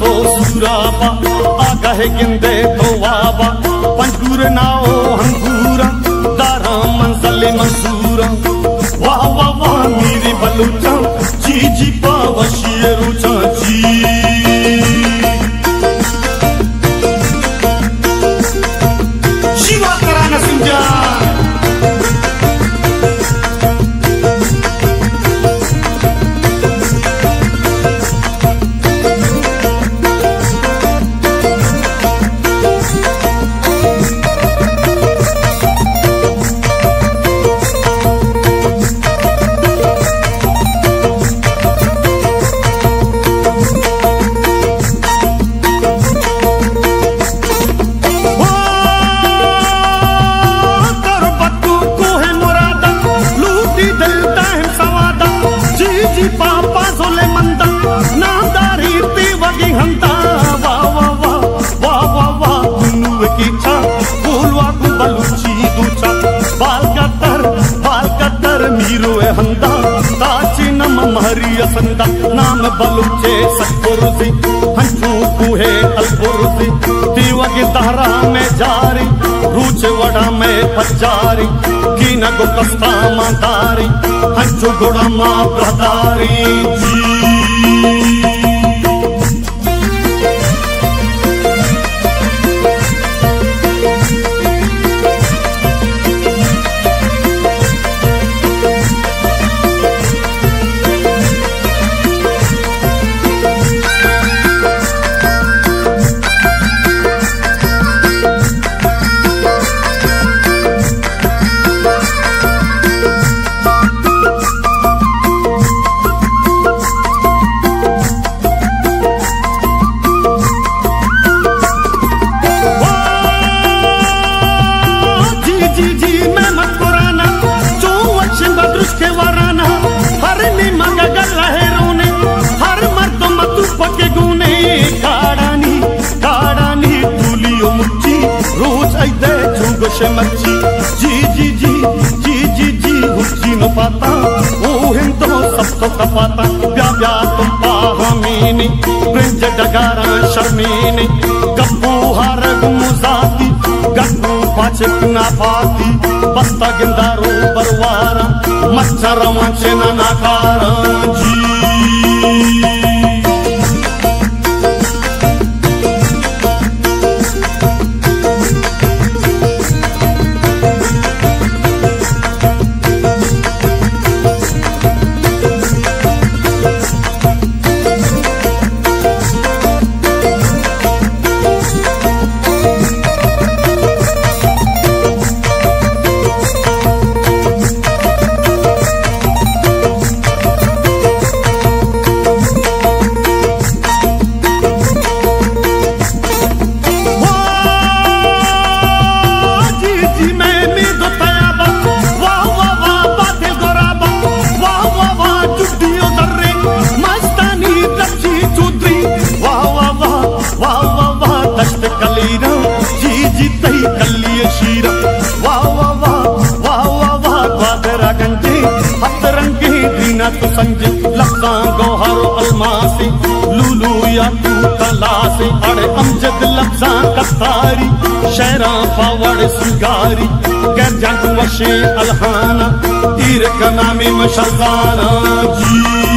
तो सूराबा आगाह गिंदे तो वाबा पंजूर नाओ हंगूरा दारा मंजल मंसूरा वाह वाह वाह मेरी बलूचा जी जी पावशी रुचा जी शिवा कराना सिंजा असंदा नाम बलूचे सतपुरुषी हंचू कुहे अलपुरुषी दीवगी दहरा में जारी रूच वड़ा में पचारी की न गुकस्ता मादारी हंचू गुड़ा माँ प्रदारी जी मच्छी जी जी जी जी जी जी हुच्ची न पाता ओ हिंदो सब तो कपाता ब्या ब्या तुम पाहमीनी ब्रिंज डगारा शर्मीनी गप्पू हारग मुजाती गप्पू पाचक ना पाती बस्ता गिंदारो बरवारा मच्छर वांचे ना नाकारा जी तो संजय लफ्ज़ां गौहर अलमासी लूलू या तू तलासी अड़े अमजद लफ्ज़ां कतारी शहरा फावड़ सिंगारी कैर जंग वशे अलहाना तीर कनामी मशरदाना जी